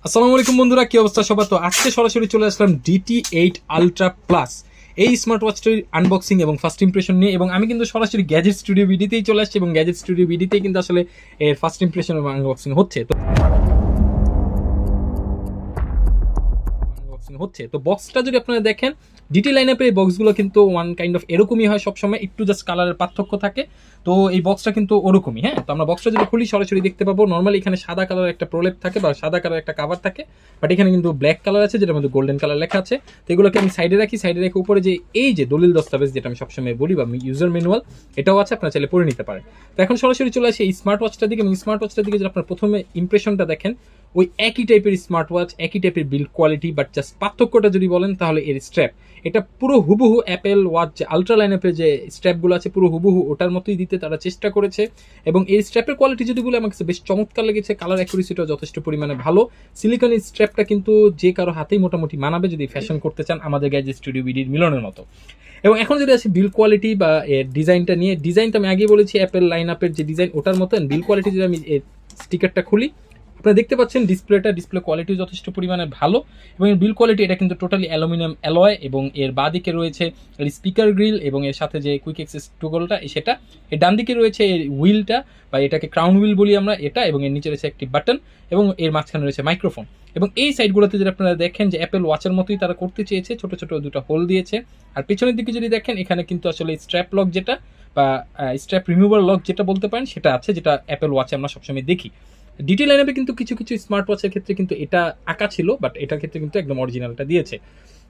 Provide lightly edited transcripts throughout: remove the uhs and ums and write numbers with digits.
আসসালামু আলাইকুম বন্ধুরা, কি অবস্থা সবার? তো আজকে সরাসরি চলে আসলাম DT8 আলট্রা প্লাস এই স্মার্ট ওয়াচটির আনবক্সিং এবং ফার্স্ট ইমপ্রেশন নিয়ে। এবং আমি কিন্তু সরাসরি গ্যাজেট স্টুডিও ভিডিওতেই চলে আসছি এবং গ্যাজেট স্টুডিও ভিডিওতেই কিন্তু আসলে এর ফার্স্ট ইমপ্রেশন এবং আনবক্সিং হচ্ছে। তো বক্সটা যদি আপনারা দেখেন, ডিটি লাইনআপের এই বক্সগুলো কিন্তু ওয়ান কাইন্ড অফ এরকমই হয় সবসময়, একটু জাস্ট কালারের পার্থক্য থাকে। তো এই বক্সটা কিন্তু ওরকমই। হ্যাঁ, তো আমরা বক্সটা যদি খুলি সরাসরি দেখতে পাবো, নর্মালি এখানে সাদা কালার একটা প্রলেপ থাকে বা সাদা কালার একটা কাভার থাকে, বাট এখানে কিন্তু ব্ল্যাক কালার আছে যেটার মধ্যে গোল্ডেন কালার লেখা আছে। তো এগুলোকে আমি সাইডে রাখি, সাইডে রেখে উপরে যে এই যে দলিল দস্তাবেজ যেটা আমি সবসময় বলি বা ইউজার ম্যানুয়াল, এটাও আছে, আপনারা চাইলে পড়ে নিতে পারেন। তো এখন সরাসরি চলে আসি এই স্মার্ট ওয়াচটার দিকে। এবং স্মার্ট ওয়াচটার দিকে যদি আপনার প্রথমে ইমপ্রেশনটা দেখেন, ওই একই টাইপের স্মার্ট ওয়াচ, একই টাইপের বিল্ড কোয়ালিটি, বাট জাস্ট পার্থক্যটা যদি বলেন তাহলে এর স্ট্র্যাপ, এটা পুরো হুবহু অ্যাপেল ওয়াচ যে আলট্রা লাইনআপের যে স্ট্র্যাপগুলো আছে পুরো হুবহু ওটার মতোই দিতে তারা চেষ্টা করেছে। এবং এই স্ট্র্যাপের কোয়ালিটি যদি বলে আমার কাছে বেশ চমৎকার লেগেছে, কালার অ্যাকুরেসিটাও যথেষ্ট পরিমাণে ভালো। সিলিকনের স্ট্র্যাপটা কিন্তু যে কারো হাতেই মোটামুটি মানাবে যদি ফ্যাশন করতে চান আমাদের গ্যাজেট স্টুডিও বিডির মিলনের মতো। এবং এখন যদি আসি বিল কোয়ালিটি বা এর ডিজাইনটা নিয়ে, ডিজাইন তো আমি আগেই বলেছি অ্যাপেল লাইনআপের যে ডিজাইন ওটার মতো। বিল কোয়ালিটি যদি আমি এর স্টিকারটা খুলি, আপনারা দেখতে পাচ্ছেন ডিসপ্লে কোয়ালিটি যথেষ্ট পরিমাণে ভালো। এবং এর বিল কোয়ালিটি এটা কিন্তু টোটালি অ্যালুমিনিয়াম অ্যালয়। এবং এর বাঁ দিকে রয়েছে এর স্পিকার গ্রিল এবং এর সাথে যে কুইক অ্যাক্সেস টুগলটা সেটা। এর ডান দিকে রয়েছে এর হুইলটা বা এটাকে ক্রাউন হুইল বলি আমরা এটা, এবং এর নিচে রয়েছে একটি বাটন এবং এর মাঝখানে রয়েছে মাইক্রোফোন। এবং এই সাইডগুলোতে যদি আপনারা দেখেন যে অ্যাপেল ওয়াচের মতোই তারা করতে চেয়েছে, ছোট ছোট দুটো হোল দিয়েছে। আর পেছনের দিকে যদি দেখেন, এখানে কিন্তু আসলে স্ট্র্যাপ লক যেটা বা স্ট্র্যাপ রিমুভার লক যেটা বলতে পারেন সেটা আছে, যেটা অ্যাপেল ওয়াচে আমরা সবসময় দেখি। ডিটি লাইনআপে কিন্তু কিছু কিছু স্মার্ট ওয়াচের ক্ষেত্রে কিন্তু এটা আঁকা ছিল, বাট এটার ক্ষেত্রে কিন্তু একদম অরিজিনালটা দিয়েছে।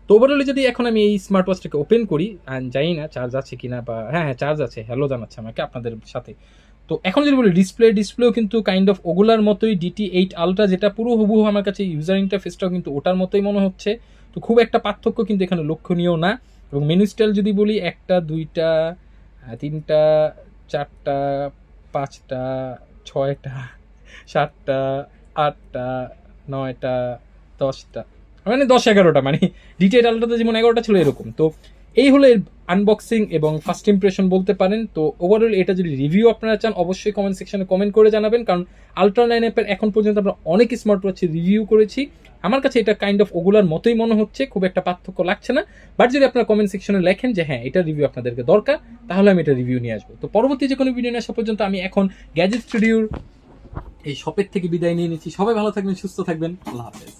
তো ওভারঅলে যদি এখন আমি এই স্মার্ট ওয়াচটাকে ওপেন করি, জানি না চার্জ আছে কিনা, বা হ্যাঁ চার্জ আছে, হ্যালো জানাচ্ছে আমাকে আপনাদের সাথে। তো এখন যদি বলি ডিসপ্লেও কিন্তু কাইন্ড অফ ওগুলার মতোই DT8 আলট্রা, যেটা পুরো হুবহু আমার কাছে ইউজার ইন্টারফেসটাও কিন্তু ওটার মতোই মনে হচ্ছে। তো খুব একটা পার্থক্য কিন্তু এখানে লক্ষণীয় না। এবং মেনু স্টাইল যদি বলি, একটা দুইটা তিনটা চারটা পাঁচটা ছয়টা সাতটা আটটা নয়টা 10টা, মানে 10-11টা, মানে ডিটেল আলট্রাতে যেমন 11টা ছিল এরকম। তো এই হলো এর আনবক্সিং এবং ফার্স্ট ইমপ্রেশন বলতে পারেন। তো ওভারঅল এটা যদি রিভিউ আপনারা চান অবশ্যই কমেন্ট সেকশনে কমেন্ট করে জানাবেন, কারণ আলট্রা লাইনআপের এখন পর্যন্ত আমরা অনেক স্মার্ট ওয়াচের রিভিউ করেছি, আমার কাছে এটা কাইন্ড অফ ওগুলার মতোই মনে হচ্ছে, খুব একটা পার্থক্য লাগছে না। বাট যদি আপনারা কমেন্ট সেকশনে লেখেন যে হ্যাঁ এটা রিভিউ আপনাদেরকে দরকার, তাহলে আমি এটা রিভিউ নিয়ে আসবো। তো পরবর্তী যে কোনো ভিডিও নিয়ে আসা পর্যন্ত আমি এখন গ্যাজেট স্টুডিওর এই শপের থেকে বিদায় নিয়ে নিচ্ছি। সবাই ভালো থাকবেন, সুস্থ থাকবেন, আল্লাহ হাফেজ।